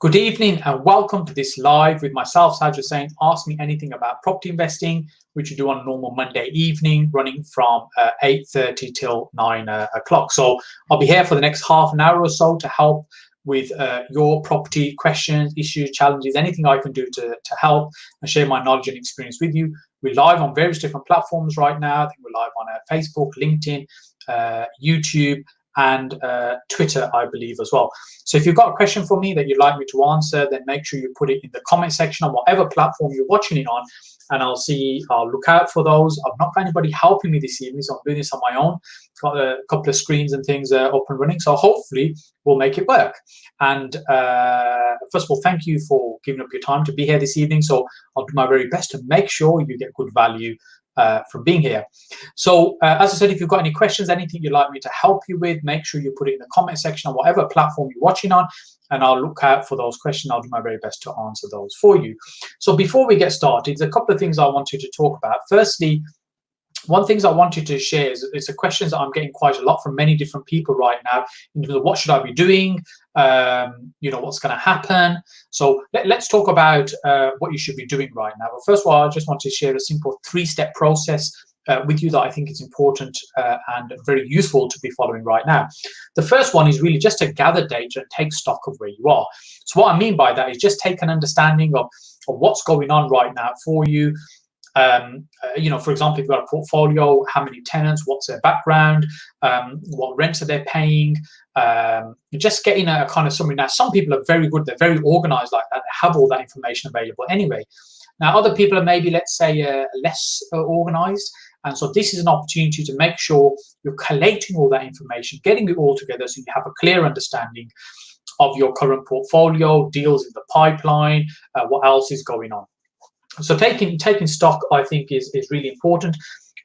Good evening and welcome to this live with myself, Saj Hussain. Ask me anything about property investing, which we do on a normal Monday evening, running from 8:30 till 9 o'clock. So I'll be here for the next half an hour or so to help with your property questions, issues, challenges, anything I can do to help and share my knowledge and experience with you. We're live on various different platforms right now. I think we're live on Facebook, LinkedIn, YouTube, and Twitter, I believe, as well. So if you've got a question for me that you'd like me to answer, then make sure you put it in the comment section on whatever platform you're watching it on, and I'll look out for those. I've not got anybody helping me this evening, so I'm doing this on my own. Got a couple of screens and things up and running, so hopefully we'll make it work. And first of all, thank you for giving up your time to be here this evening. So I'll do my very best to make sure you get good value from being here. So as I said, if you've got any questions, anything you'd like me to help you with, make sure you put it in the comment section on whatever platform you're watching on, and I'll look out for those questions. I'll do my very best to answer those for you. So before we get started, there's a couple of things I wanted to talk about. Firstly, one thing I wanted to share is it's a question that I'm getting quite a lot from many different people right now in terms of what should I be doing, what's going to happen. So let's talk about what you should be doing right now. But first of all, I just want to share a simple 3-step process with you that I think is important and very useful to be following right now. The first one is really just to gather data and take stock of where you are. So what I mean by that is just take an understanding of what's going on right now for you. For example, if you've got a portfolio, how many tenants, what's their background, what rents are they paying, just getting a kind of summary. Now, some people are very good, they're very organized like that, they have all that information available anyway. Now, other people are maybe, let's say, less organized. And so this is an opportunity to make sure you're collating all that information, getting it all together so you have a clear understanding of your current portfolio, deals in the pipeline, what else is going on. So taking stock, I think, is really important.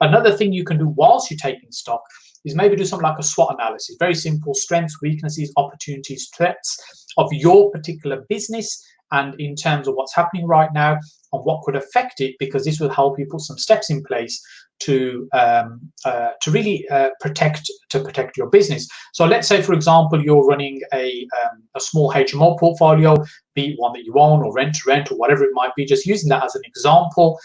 Another thing you can do whilst you're taking stock is maybe do something like a SWOT analysis. Very simple: strengths, weaknesses, opportunities, threats of your particular business, and in terms of what's happening right now and what could affect it, because this will help you put some steps in place to really protect your business. So let's say, for example, you're running a small HMO portfolio, be it one that you own or rent or whatever it might be. Just using that as an example.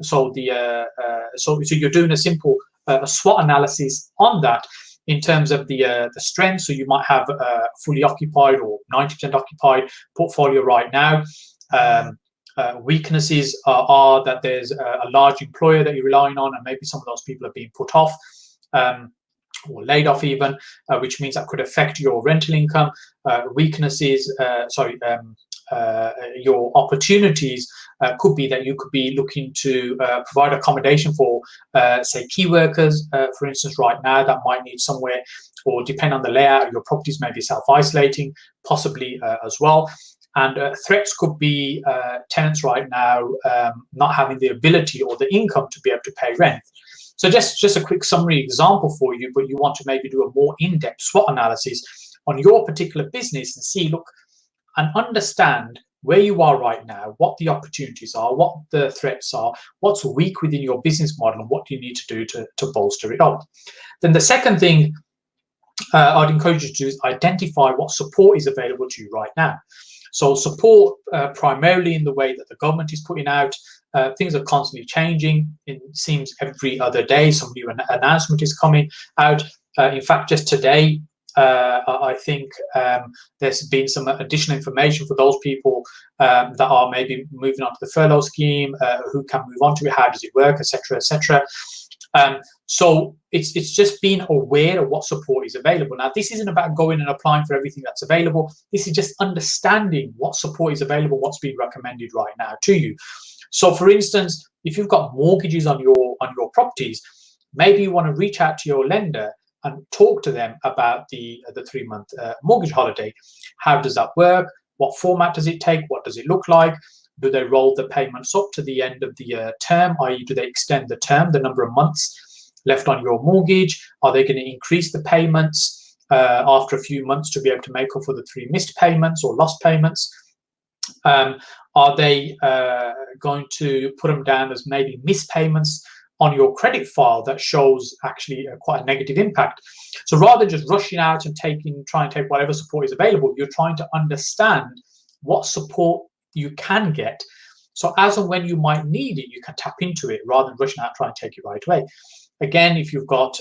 So you're doing a simple SWOT analysis on that in terms of the strengths. So you might have a fully occupied or 90% occupied portfolio right now. Weaknesses are that there's a large employer that you're relying on, and maybe some of those people are being put off or laid off even, which means that could affect your rental income. Your opportunities could be that you could be looking to provide accommodation for, say, key workers, for instance, right now that might need somewhere, or depend on the layout of your properties, maybe self-isolating, possibly as well. And threats could be tenants right now not having the ability or the income to be able to pay rent. So just a quick summary example for you, but you want to maybe do a more in-depth SWOT analysis on your particular business and see, look, and understand where you are right now, what the opportunities are, what the threats are, what's weak within your business model, and what do you need to do to bolster it up. Then the second thing I'd encourage you to do is identify what support is available to you right now. So support primarily in the way that the government is putting out. Things are constantly changing. It seems every other day some new announcement is coming out. In fact, just today, I think there's been some additional information for those people that are maybe moving on to the furlough scheme, who can move on to it, how does it work, etc., etc. So it's just being aware of what support is available. Now, this isn't about going and applying for everything that's available. This is just understanding what support is available, what's being recommended right now to you. So, for instance, if you've got mortgages on your properties, maybe you want to reach out to your lender and talk to them about the 3-month mortgage holiday. How does that work? What format does it take? What does it look like? Do they roll the payments up to the end of the term, i.e. do they extend the term, the number of months left on your mortgage? Are they going to increase the payments after a few months to be able to make up for the 3 missed payments or lost payments? Are they going to put them down as maybe missed payments on your credit file that shows actually quite a negative impact? So rather than just rushing out and try and take whatever support is available, you're trying to understand what support you can get. So as and when you might need it, you can tap into it rather than rushing out trying to take it right away. Again, if you've got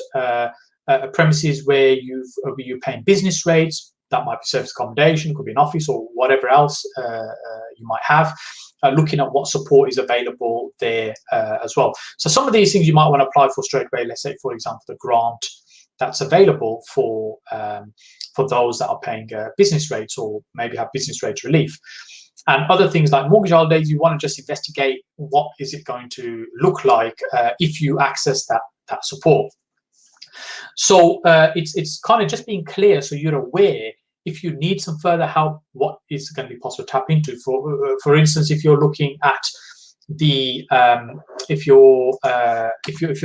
premises where you're paying business rates, that might be service accommodation, could be an office or whatever else you might have. Looking at what support is available there as well. So some of these things you might want to apply for straight away. Let's say, for example, the grant that's available for those that are paying business rates or maybe have business rate relief. And other things like mortgage holidays, you want to just investigate what is it going to look like if you access that support. So it's kind of just being clear so you're aware if you need some further help, what is going to be possible to tap into. For instance, if you're looking at the if you're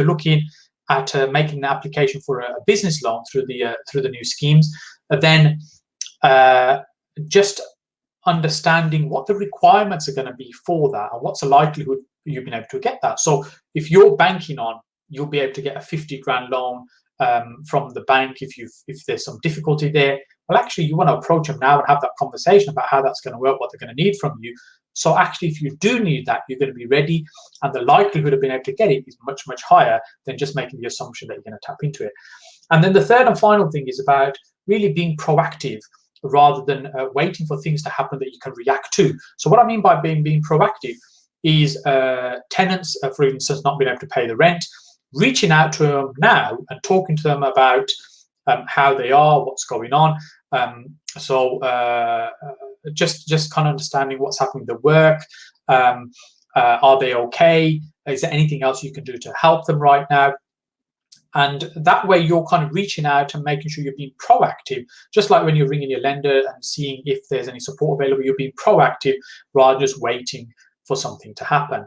looking at making an application for a business loan through the new schemes, then just understanding what the requirements are going to be for that and what's the likelihood you've been able to get that. So if you're banking on, you'll be able to get a 50 grand loan from the bank if there's some difficulty there. Well, actually, you want to approach them now and have that conversation about how that's going to work, what they're going to need from you. So actually, if you do need that, you're going to be ready, and the likelihood of being able to get it is much, much higher than just making the assumption that you're going to tap into it. And then the third and final thing is about really being proactive rather than waiting for things to happen that you can react to. So what I mean by being proactive is tenants, for instance, not being able to pay the rent, reaching out to them now and talking to them about how they are, what's going on. Just kind of understanding what's happening with the work. Are they okay? Is there anything else you can do to help them right now? And that way you're kind of reaching out and making sure you're being proactive, just like when you're ringing your lender and seeing if there's any support available. You're being proactive rather than just waiting for something to happen.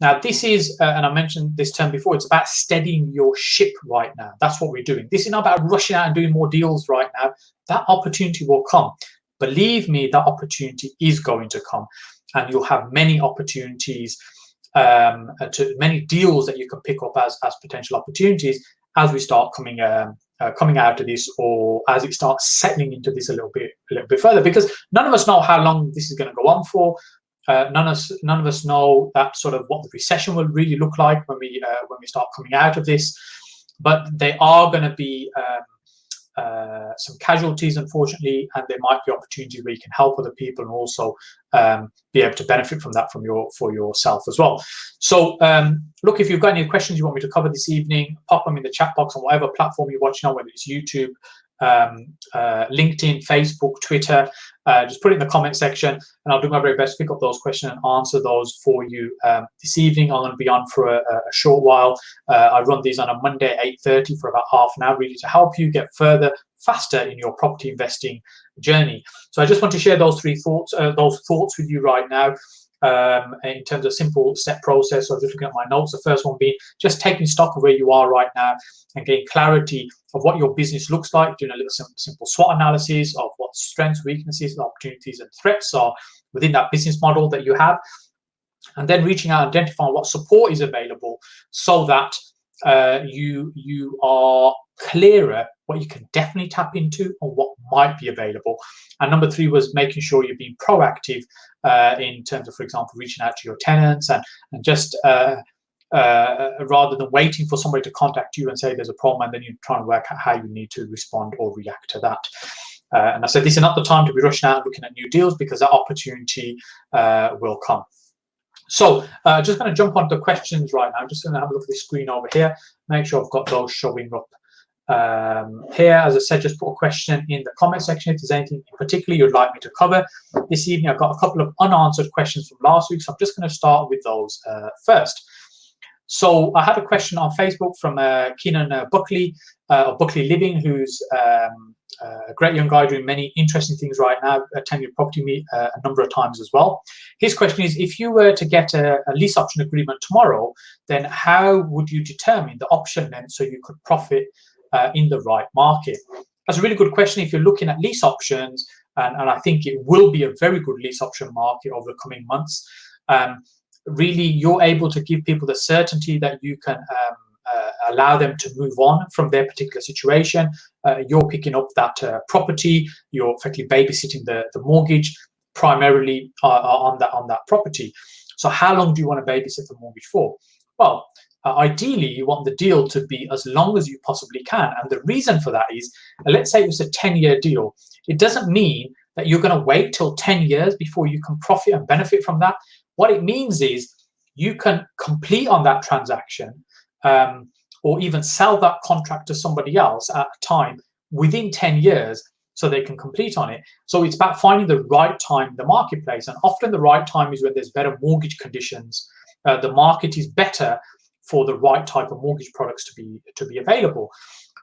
Now, this is, and I mentioned this term before, it's about steadying your ship right now. That's what we're doing. This is not about rushing out and doing more deals right now. That opportunity will come. Believe me, that opportunity is going to come. And you'll have many opportunities, many deals that you can pick up as potential opportunities as we start coming out of this, or as it starts settling into this a little bit further. Because none of us know how long this is going to go on for. None of us know that sort of what the recession will really look like when we start coming out of this. But there are going to be some casualties, unfortunately, and there might be opportunities where you can help other people and also be able to benefit from that for yourself as well. So look, if you've got any questions you want me to cover this evening, pop them in the chat box on whatever platform you're watching on, whether it's YouTube, LinkedIn, Facebook, Twitter. Just put it in the comment section and I'll do my very best to pick up those questions and answer those for you this evening. I'm going to be on for a short while. I run these on a Monday at 8:30 for about half an hour, really to help you get faster in your property investing journey. So I just want to share those thoughts with you right now in terms of simple step process. So I'm just looking at my notes. The first one being just taking stock of where you are right now and getting clarity of what your business looks like, doing a little simple SWOT analysis of what strengths, weaknesses, opportunities, and threats are within that business model that you have, and then reaching out and identifying what support is available so that you are clearer what you can definitely tap into and what might be available. And number 3 was making sure you're being proactive in terms of, for example, reaching out to your tenants and just rather than waiting for somebody to contact you and say there's a problem, and then you try and work out how you need to respond or react to that. And I said this is not the time to be rushing out and looking at new deals, because that opportunity will come. So just going to jump onto the questions right now. I'm just going to have a look at the screen over here, make sure I've got those showing up here. As I said, just put a question in the comment section if there's anything in particular you'd like me to cover. This evening I've got a couple of unanswered questions from last week, so I'm just going to start with those first. So I had a question on Facebook from Keenan Buckley, of Buckley Living, who's a great young guy doing many interesting things right now, attending Property Meet a number of times as well. His question is, if you were to get a lease option agreement tomorrow, then how would you determine the option length so you could profit in the right market? That's a really good question. If you're looking at lease options, and I think it will be a very good lease option market over the coming months, really you're able to give people the certainty that you can allow them to move on from their particular situation. You're picking up that property, you're effectively babysitting the mortgage. primarily on that property. So how long do you want to babysit the mortgage for? Well, ideally, you want the deal to be as long as you possibly can. And the reason for that is, let's say it was a 10-year deal. It doesn't mean that you're going to wait till 10 years before you can profit and benefit from that. What it means is you can complete on that transaction, or even sell that contract to somebody else at a time within 10 years so they can complete on it. So it's about finding the right time in the marketplace. And often the right time is when there's better mortgage conditions. The market is better for the right type of mortgage products to be available.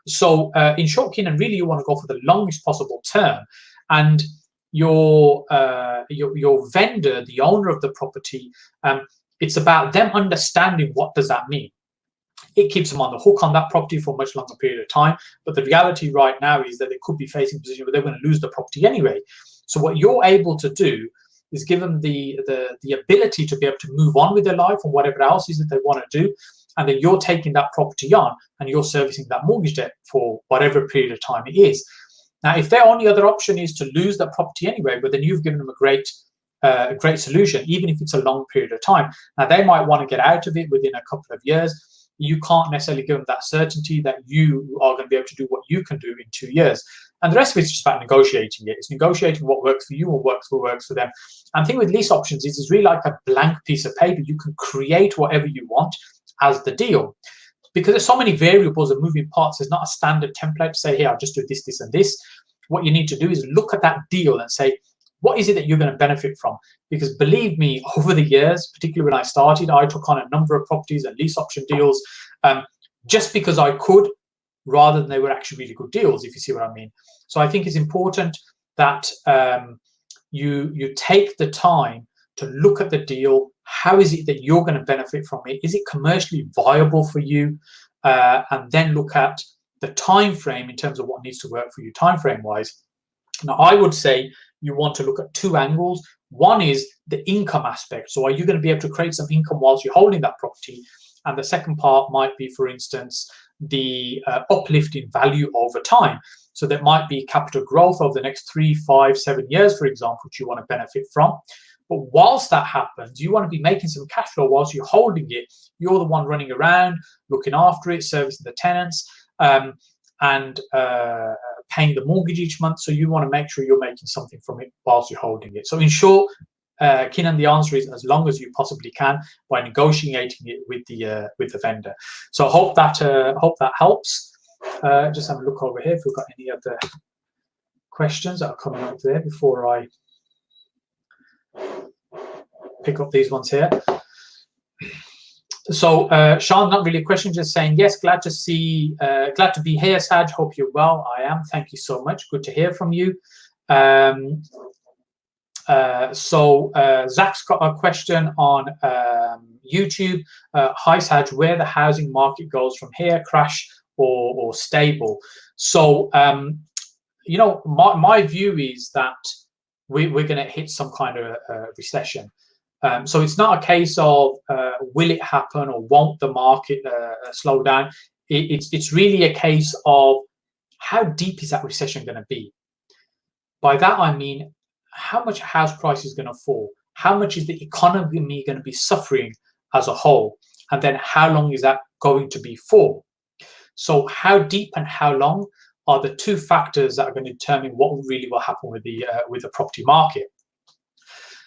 So in short, Keenan, really you want to go for the longest possible term. And your vendor, the owner of the property, it's about them understanding what does that mean. It keeps them on the hook on that property for a much longer period of time. But the reality right now is that they could be facing a position where they're going to lose the property anyway. So what you're able to do is give them the ability to be able to move on with their life and whatever else is that they want to do. And then you're taking that property on and you're servicing that mortgage debt for whatever period of time it is. Now, if their only other option is to lose that property anyway, but then you've given them a great solution, even if it's a long period of time. Now, they might want to get out of it within a couple of years. You can't necessarily give them that certainty that you are going to be able to do what you can do in 2 years. And the rest of it's just about negotiating it. It's negotiating what works for you and what works for them. And the thing with lease options is it's really like a blank piece of paper. You can create whatever you want as the deal. Because there's so many variables and moving parts, there's not a standard template to say, here, I'll just do this, this, and this. What you need to do is look at that deal and say, what is it that you're going to benefit from? Because believe me, over the years, particularly when I started, I took on a number of properties and lease option deals just because I could, rather than they were actually really good deals, if you see what I mean. So I think it's important that you take the time to look at the deal. How is it that you're going to benefit from it? Is it commercially viable for you? And then look at the time frame in terms of what needs to work for you time frame wise. Now, I would say you want to look at two angles. One is the income aspect. So are you going to be able to create some income whilst you're holding that property? And the second part might be, for instance, the uplift in value over time. So there might be capital growth over the next 3, 5, 7 years, for example, which you want to benefit from. But whilst that happens, you want to be making some cash flow whilst you're holding it. You're the one running around, looking after it, servicing the tenants, and paying the mortgage each month. So you want to make sure you're making something from it whilst you're holding it. So in short, Keenan, the answer is as long as you possibly can by negotiating it with the vendor. So I hope that helps. Just have a look over here if we've got any other questions that are coming up there before I pick up these ones here. So Sean, not really a question, just saying yes, glad to be here, Saj. Hope you're well. I am. Thank you so much. Good to hear from you. So Zach's got a question on YouTube. Hi Saj, where the housing market goes from here, crash or stable? So you know, my view is that we're going to hit some kind of recession. So it's not a case of will it happen or won't the market slow down. It's really a case of how deep is that recession going to be. By that I mean, how much house price is going to fall? How much is the economy going to be suffering as a whole? And then how long is that going to be for? So how deep and how long are the two factors that are going to determine what really will happen with the property market.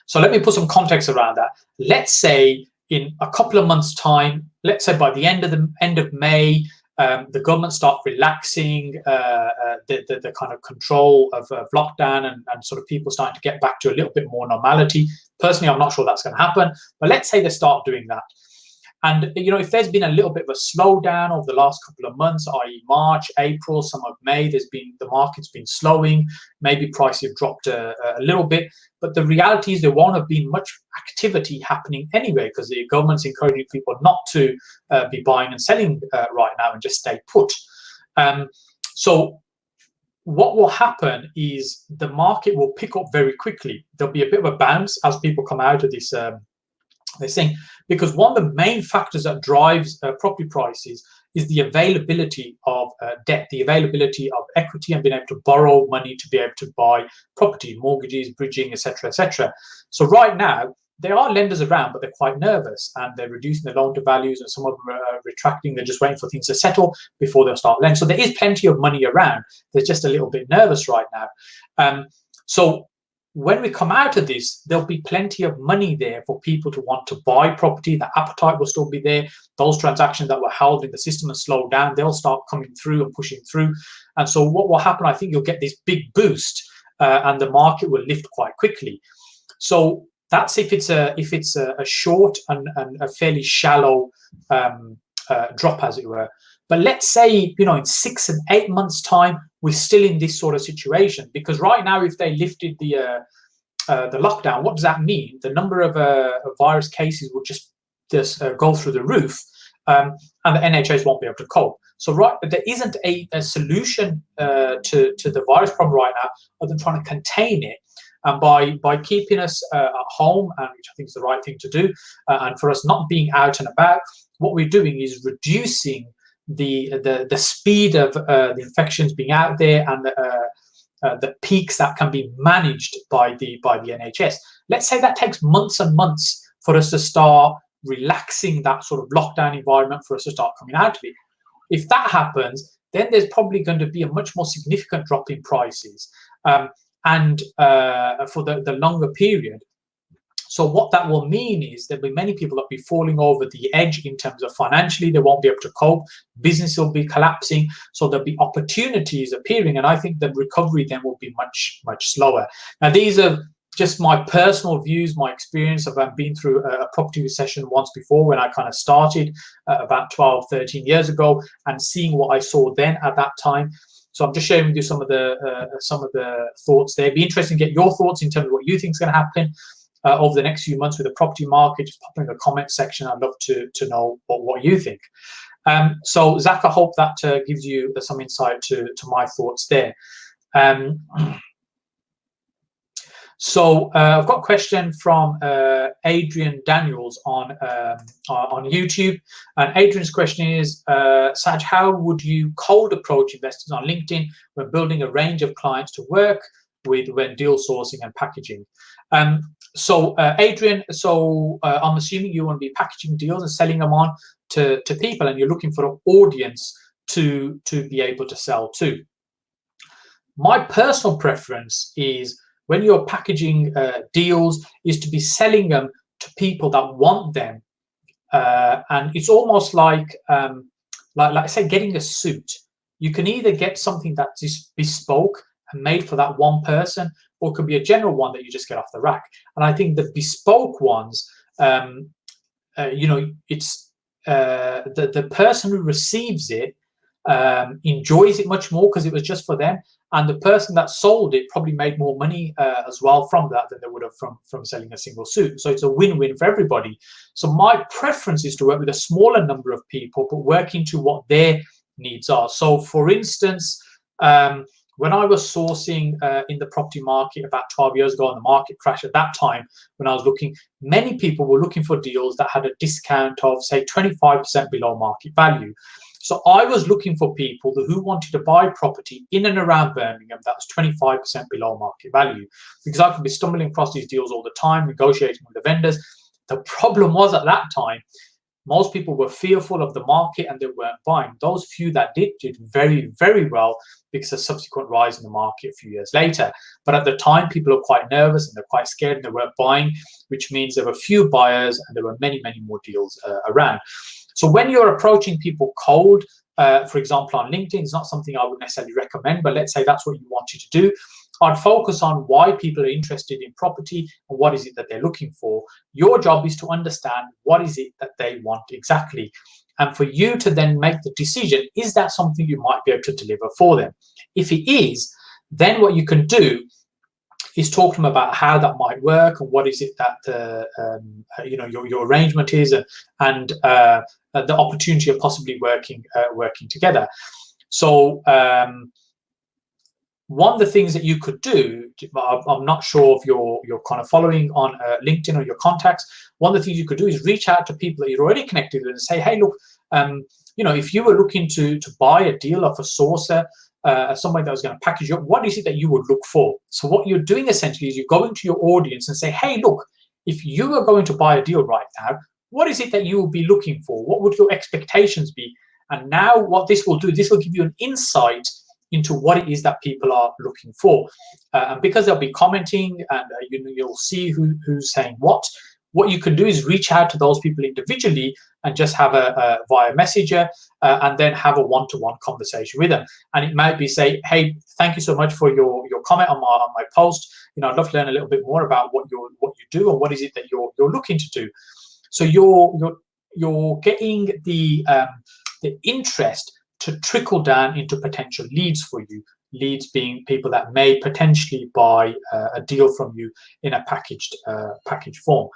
So let me put some context around that. Let's say in a couple of months' time, let's say by the end of May, the government start relaxing the kind of control of lockdown and sort of people starting to get back to a little bit more normality. Personally, I'm not sure that's going to happen, but let's say they start doing that. And, you know, if there's been a little bit of a slowdown over the last couple of months, i.e. March, April, some of May, the market's been slowing, maybe prices have dropped a little bit, but the reality is there won't have been much activity happening anyway because the government's encouraging people not to be buying and selling right now and just stay put. So what will happen is the market will pick up very quickly. There'll be a bit of a bounce as people come out of this thing, because one of the main factors that drives property prices is the availability of debt, the availability of equity, and being able to borrow money to be able to buy property, mortgages, bridging, etc., etc. So right now, there are lenders around, but they're quite nervous and they're reducing the loan to values, and some of them are retracting. They're just waiting for things to settle before they'll start lending. So there is plenty of money around. They're just a little bit nervous right now. So when we come out of this, there'll be plenty of money there for people to want to buy property. The appetite will still be there. Those transactions that were held in the system and slowed down, they'll start coming through and pushing through. And so what will happen, I think you'll get this big boost and the market will lift quite quickly. So that's if it's a short and a fairly shallow drop, as it were. But let's say, in 6 and 8 months' time, we're still in this sort of situation, because right now, if they lifted the lockdown, what does that mean? The number of virus cases will just go through the roof, and the NHS won't be able to cope. So there isn't a solution to the virus problem right now, other than trying to contain it. And by keeping us at home, and which I think is the right thing to do, and for us not being out and about, what we're doing is reducing the speed of the infections being out there, and the peaks that can be managed by the NHS. Let's say that takes months and months for us to start relaxing that sort of lockdown environment, for us to start coming out of it. If that happens, then there's probably going to be a much more significant drop in prices. And for the longer period. So what that will mean is there'll be many people that will be falling over the edge in terms of financially. They won't be able to cope. Business will be collapsing. So there'll be opportunities appearing. And I think the recovery then will be much, much slower. Now, these are just my personal views, my experience of been through a property recession once before, when I kind of started about 12, 13 years ago, and seeing what I saw then at that time. So I'm just sharing with you some of the thoughts there. It'd be interesting to get your thoughts in terms of what you think is going to happen over the next few months with the property market. Just pop in the comment section. I'd love to know what you think. So Zach, I hope that gives you some insight to my thoughts there. So I've got a question from Adrian Daniels on YouTube, and Adrian's question is, Saj, how would you cold approach investors on LinkedIn when building a range of clients to work with when deal sourcing and packaging? Adrian, I'm assuming you want to be packaging deals and selling them on to people, and you're looking for an audience to be able to sell to. My personal preference is, when you're packaging deals, is to be selling them to people that want them. And it's almost like say, getting a suit. You can either get something that is bespoke and made for that one person, or it could be a general one that you just get off the rack. And I think the bespoke ones, it's the person who receives it enjoys it much more because it was just for them, and the person that sold it probably made more money as well from that than they would have from selling a single suit. So it's a win-win for everybody. So my preference is to work with a smaller number of people, but work into what their needs are. So for instance, when I was sourcing in the property market about 12 years ago, and the market crashed at that time, when I was looking, many people were looking for deals that had a discount of, say, 25% below market value. So I was looking for people who wanted to buy property in and around Birmingham that was 25% below market value, because I could be stumbling across these deals all the time, negotiating with the vendors. The problem was, at that time, most people were fearful of the market and they weren't buying. Those few that did very, very well, because of subsequent rise in the market a few years later. But at the time, people were quite nervous and they're quite scared and they weren't buying, which means there were few buyers and there were many, many more deals around. So when you're approaching people cold, for example, on LinkedIn, it's not something I would necessarily recommend, but let's say that's what you wanted to do. I'd focus on why people are interested in property and what is it that they're looking for. Your job is to understand what is it that they want exactly. And for you to then make the decision, is that something you might be able to deliver for them? If it is, then what you can do is talk to them about how that might work and what is it that your arrangement is, and the opportunity of possibly working together. So one of the things that you could do, I'm not sure if you're kind of following on LinkedIn or your contacts. One of the things you could do is reach out to people that you're already connected with and say, hey, look, if you were looking to buy a deal off a sourcer, somebody that was going to package you up, what is it that you would look for? So what you're doing essentially is you're going to your audience and say, hey, look, if you are going to buy a deal right now, what is it that you will be looking for? What would your expectations be? And now what this will do, this will give you an insight into what it is that people are looking for. And because they'll be commenting and you'll see who's saying what you can do is reach out to those people individually and just have a via messenger and then have a one-to-one conversation with them. And it might be say, hey, thank you so much for your comment on my post. I'd love to learn a little bit more about what you do and what is it that you're looking to do. So you're getting the interest to trickle down into potential leads for you. Leads being people that may potentially buy a deal from you in a packaged form.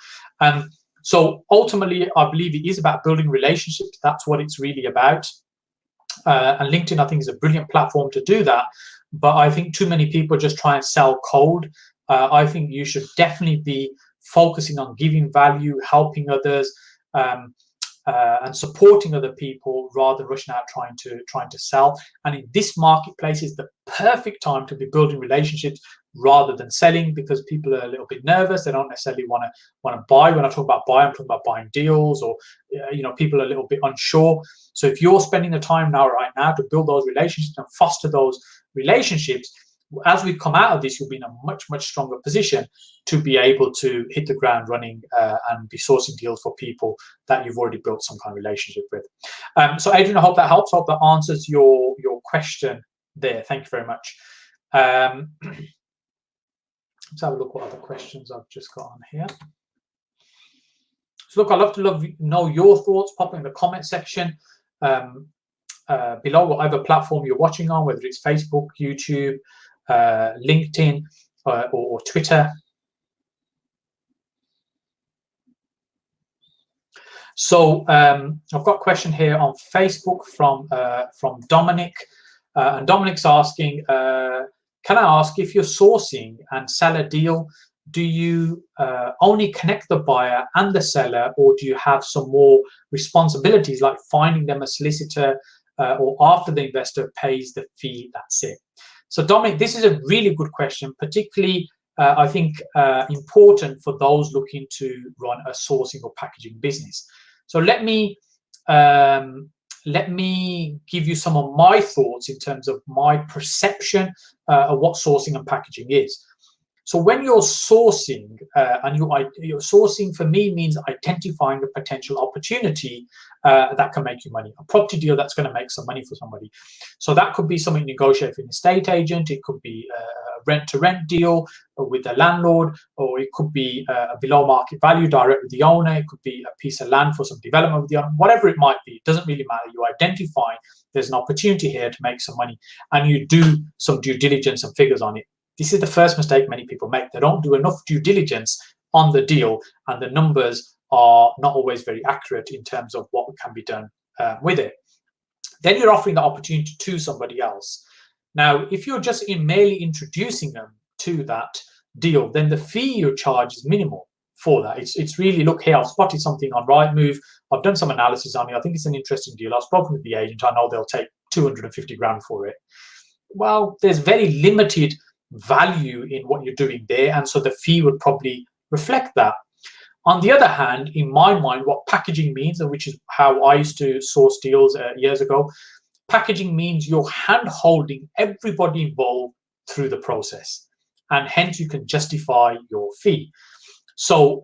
So ultimately, I believe it is about building relationships. That's what it's really about. And LinkedIn, I think, is a brilliant platform to do that. But I think too many people just try and sell cold. I think you should definitely be focusing on giving value, helping others, and supporting other people rather than rushing out trying to sell. And in this marketplace is the perfect time to be building relationships rather than selling, because people are a little bit nervous. They don't necessarily want to buy. When I talk about buy, I'm talking about buying deals, or people are a little bit unsure. So if you're spending the time right now to build those relationships and foster those relationships, as we come out of this, you'll be in a much, much stronger position to be able to hit the ground running and be sourcing deals for people that you've already built some kind of relationship with. So Adrian, I hope that helps. I hope that answers your question there. Thank you very much. Let's have a look what other questions I've just got on here. So look, I'd love to know your thoughts. Pop in the comment section below, whatever platform you're watching on, whether it's Facebook, YouTube, LinkedIn, or Twitter. So I've got a question here on Facebook from Dominic, and Dominic's asking, can I ask, if you're sourcing and sell a deal, do you only connect the buyer and the seller, or do you have some more responsibilities like finding them a solicitor, or after the investor pays the fee, that's it? So Dominic, this is a really good question, particularly I think important for those looking to run a sourcing or packaging business. So let me give you some of my thoughts in terms of my perception of what sourcing and packaging is. So when you're sourcing, and you're sourcing, for me, means identifying a potential opportunity that can make you money, a property deal that's going to make some money for somebody. So that could be something negotiated with an estate agent. It could be a rent-to-rent deal with the landlord, or it could be a below market value direct with the owner. It could be a piece of land for some development with the owner. Whatever it might be, it doesn't really matter. You identify there's an opportunity here to make some money, and you do some due diligence and figures on it. This is the first mistake many people make. They don't do enough due diligence on the deal, and the numbers are not always very accurate in terms of what can be done with it. Then you're offering the opportunity to somebody else. Now, if you're just merely introducing them to that deal, then the fee you charge is minimal for that. It's really, look here, I've spotted something on Rightmove. I've done some analysis on it. I think it's an interesting deal. I've spoken with the agent. I know they'll take 250 grand for it. Well, there's very limited value in what you're doing there, and so the fee would probably reflect that. On the other hand, in my mind, what packaging means, and which is how I used to source deals years ago, packaging means you're hand-holding everybody involved through the process, and hence you can justify your fee. So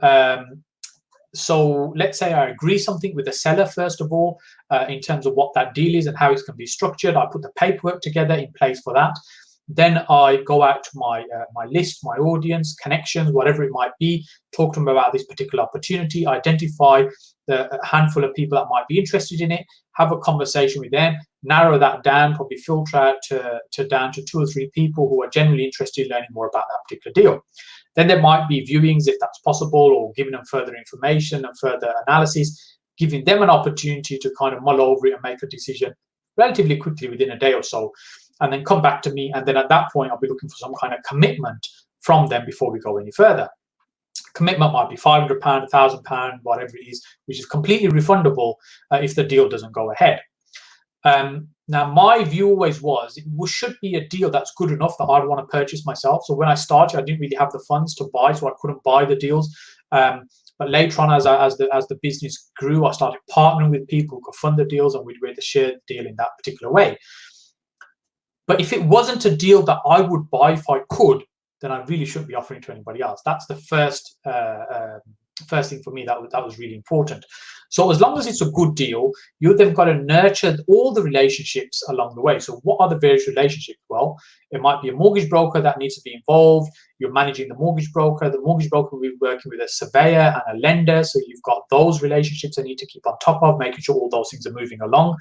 so let's say I agree something with the seller, first of all, in terms of what that deal is and how it can be structured. I put the paperwork together in place for that. Then I go out to my list, my audience, connections, whatever it might be, talk to them about this particular opportunity, identify the handful of people that might be interested in it, have a conversation with them, narrow that down, probably filter out down to 2 or 3 people who are genuinely interested in learning more about that particular deal. Then there might be viewings if that's possible, or giving them further information and further analysis, giving them an opportunity to kind of mull over it and make a decision relatively quickly within a day or so, and then come back to me. And then at that point, I'll be looking for some kind of commitment from them before we go any further. Commitment might be £500, £1,000, whatever it is, which is completely refundable if the deal doesn't go ahead. Now, my view always was it should be a deal that's good enough that I'd want to purchase myself. So when I started, I didn't really have the funds to buy, so I couldn't buy the deals. But later on, as the business grew, I started partnering with people who could fund the deals, and we'd be able to share the deal in that particular way. But if it wasn't a deal that I would buy if I could, then I really shouldn't be offering to anybody else. That's the first thing for me that was really important. So as long as it's a good deal, you've then got to nurture all the relationships along the way. So what are the various relationships? Well, it might be a mortgage broker that needs to be involved. You're managing the mortgage broker. The mortgage broker will be working with a surveyor and a lender. So you've got those relationships that need to keep on top of, making sure all those things are moving along.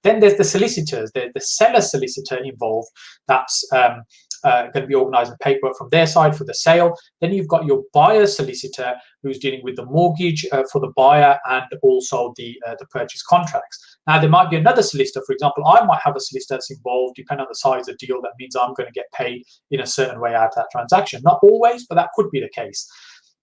Then there's the solicitors, the seller solicitor involved. That's going to be organising paperwork from their side for the sale. Then you've got your buyer solicitor who's dealing with the mortgage for the buyer and also the purchase contracts. Now, there might be another solicitor. For example, I might have a solicitor that's involved, depending on the size of the deal. That means I'm going to get paid in a certain way out of that transaction. Not always, but that could be the case.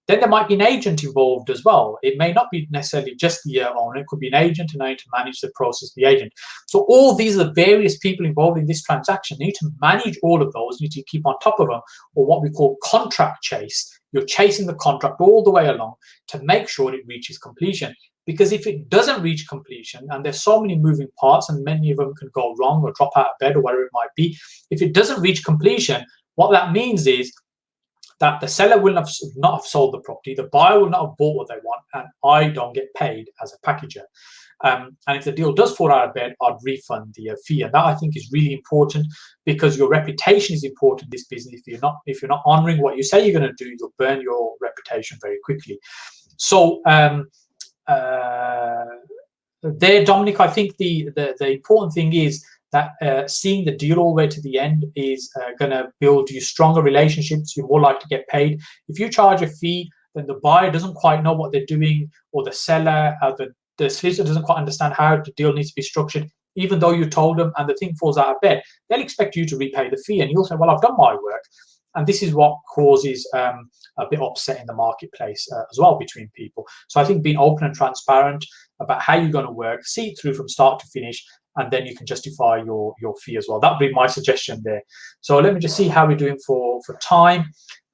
Then there might be an agent involved as well. It may not be necessarily just the owner. It could be an agent, and I need to manage the process of the agent. So all these are the various people involved in this transaction. You need to manage all of those. You need to keep on top of them, or what we call contract chase. You're chasing the contract all the way along to make sure it reaches completion. Because if it doesn't reach completion, and there's so many moving parts, and many of them can go wrong or drop out of bed or whatever it might be, if it doesn't reach completion, what that means is that the seller will not have sold the property, the buyer will not have bought what they want, and I don't get paid as a packager. And if the deal does fall out of bed, I'd refund the fee. And that, I think, is really important, because your reputation is important in this business. If you're not honoring what you say you're going to do, you'll burn your reputation very quickly. So there, Dominic, I think the important thing is that seeing the deal all the way to the end is going to build you stronger relationships. You're more likely to get paid. If you charge a fee, then the buyer doesn't quite know what they're doing, or the seller, the solicitor doesn't quite understand how the deal needs to be structured, even though you told them, and the thing falls out of bed, they'll expect you to repay the fee, and you'll say, well, I've done my work. And this is what causes a bit upset in the marketplace as well between people. So I think being open and transparent about how you're going to work, see it through from start to finish, and then you can justify your fee as well. That would be my suggestion there. So let me just see how we're doing for time.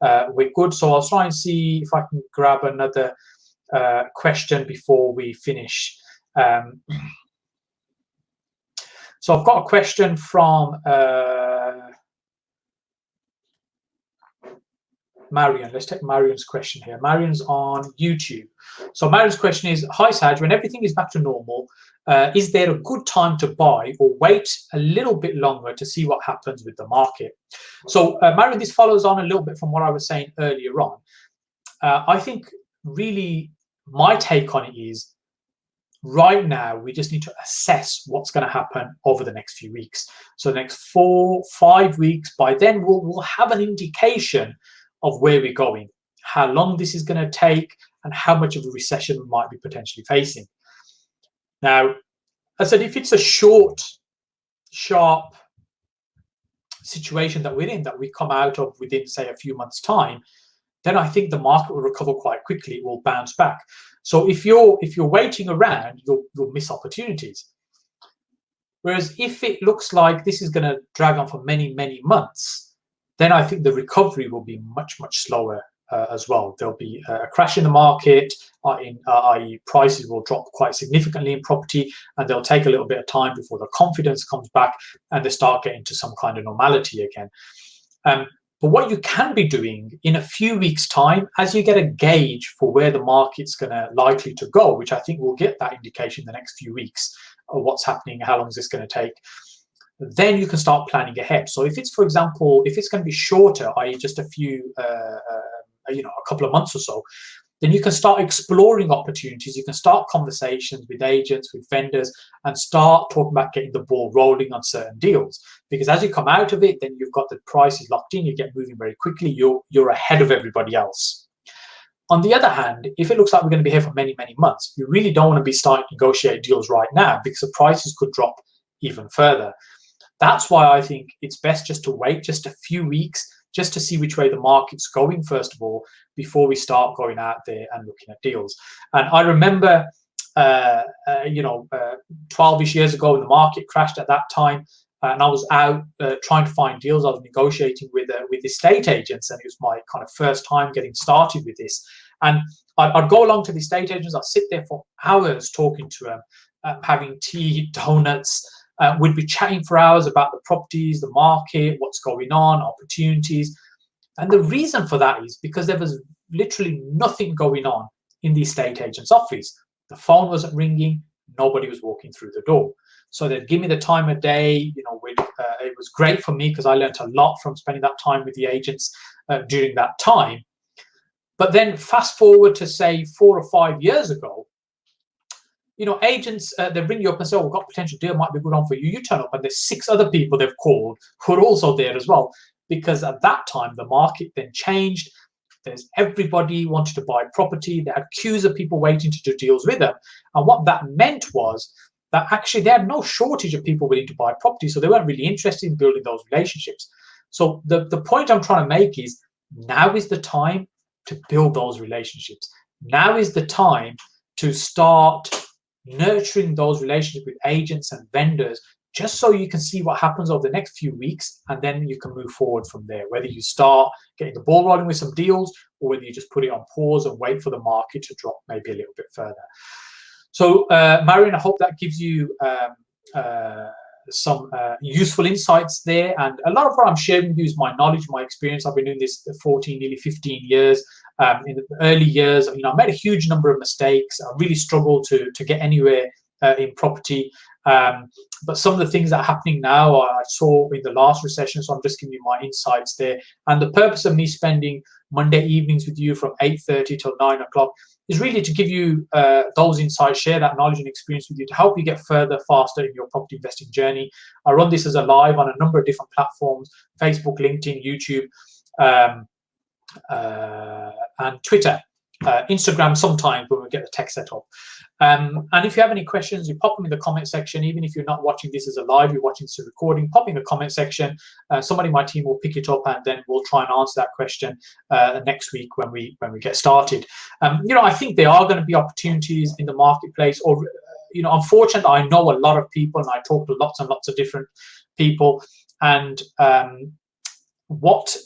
We're good. So I'll try and see if I can grab another question before we finish. So I've got a question from Marion. Let's take Marion's question here. Marion's on YouTube. So Marion's question is, hi Saj, when everything is back to normal, is there a good time to buy, or wait a little bit longer to see what happens with the market? So Marion, this follows on a little bit from what I was saying earlier on. I think really my take on it is, right now we just need to assess what's going to happen over the next few weeks. So the next 4-5 weeks, by then we'll have an indication of where we're going, how long this is going to take, and how much of a recession we might be potentially facing. Now, I said, if it's a short, sharp situation that we're in, that we come out of within, say, a few months' time, then I think the market will recover quite quickly. It will bounce back. So if you're waiting around, you'll miss opportunities. Whereas if it looks like this is going to drag on for many, many months, then I think the recovery will be much, much slower as well. There'll be a crash in the market, i.e. prices will drop quite significantly in property, and they'll take a little bit of time before the confidence comes back and they start getting to some kind of normality again. But what you can be doing in a few weeks' time, as you get a gauge for where the market's likely to go, which I think we'll get that indication in the next few weeks of what's happening, how long is this going to take, then you can start planning ahead. So if it's, for example, if it's going to be shorter, i.e. just a few, a couple of months or so, then you can start exploring opportunities. You can start conversations with agents, with vendors, and start talking about getting the ball rolling on certain deals. Because as you come out of it, then you've got the prices locked in, you get moving very quickly, you're ahead of everybody else. On the other hand, if it looks like we're going to be here for many, many months, you really don't want to be starting to negotiate deals right now, because the prices could drop even further. That's why I think it's best just to wait just a few weeks, just to see which way the market's going, first of all, before we start going out there and looking at deals. And I remember 12ish years ago when the market crashed at that time. And I was out trying to find deals. I was negotiating with estate agents, and it was my kind of first time getting started with this. And I'd go along to the estate agents. I'd sit there for hours talking to them, having tea, donuts. We'd be chatting for hours about the properties, the market, what's going on, opportunities. And the reason for that is because there was literally nothing going on in the estate agent's office. The phone wasn't ringing. Nobody was walking through the door. So they'd give me the time of day. It was great for me because I learned a lot from spending that time with the agents during that time. But then fast forward to say 4 or 5 years ago, agents, they ring you up and say, oh, we've got a potential deal, might be a good one for you. You turn up and there's 6 other people they've called who are also there as well. Because at that time, the market then changed. Everybody wanted to buy property. They had queues of people waiting to do deals with them. And what that meant was that actually they had no shortage of people willing to buy property. So they weren't really interested in building those relationships. So the point I'm trying to make is now is the time to build those relationships. Now is the time to start nurturing those relationships with agents and vendors, just so you can see what happens over the next few weeks, and then you can move forward from there, whether you start getting the ball rolling with some deals or whether you just put it on pause and wait for the market to drop maybe a little bit further. So Marion, I hope that gives you some useful insights there. And a lot of what I'm sharing with you is my knowledge, my experience. I've been doing this 14, nearly 15 years. In the early years, I made a huge number of mistakes. I really struggled to get anywhere in property. But some of the things that are happening now, I saw in the last recession, so I'm just giving you my insights there. And the purpose of me spending Monday evenings with you from 8:30 till 9 o'clock is really to give you those insights, share that knowledge and experience with you to help you get further, faster in your property investing journey. I run this as a live on a number of different platforms: Facebook, LinkedIn, YouTube, and Twitter. Instagram sometimes when we get the tech set up. And if you have any questions, you pop them in the comment section. Even if you're not watching this as a live, you're watching this as a recording, pop in the comment section. Somebody in my team will pick it up, and then we'll try and answer that question next week when we get started. I think there are going to be opportunities in the marketplace, or unfortunately, I know a lot of people, and I talk to lots and lots of different people, and what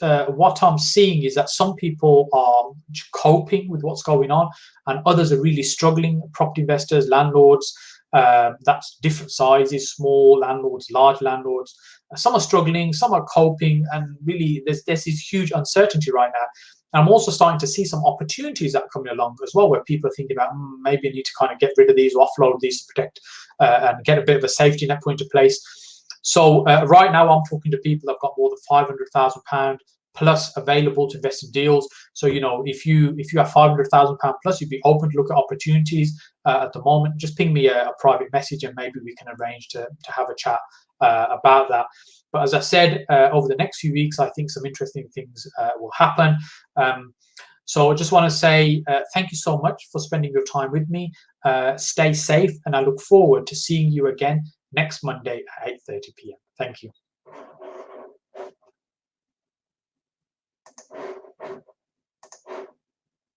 I'm seeing is that some people are coping with what's going on, and others are really struggling. Property investors, landlords, that's different sizes, small landlords, large landlords. Some are struggling, some are coping, and really there's this huge uncertainty right now. And I'm also starting to see some opportunities that are coming along as well, where people are thinking about maybe I need to kind of get rid of these or offload these to protect and get a bit of a safety net put into place. So right now I'm talking to people that've got more than £500,000 plus available to invest in deals. So if you have £500,000 plus, you'd be open to look at opportunities at the moment. Just ping me a private message, and maybe we can arrange to have a chat about that. But as I said, over the next few weeks, I think some interesting things will happen. So I just want to say thank you so much for spending your time with me. Stay safe, and I look forward to seeing you again next Monday at 8:30 p.m. Thank you.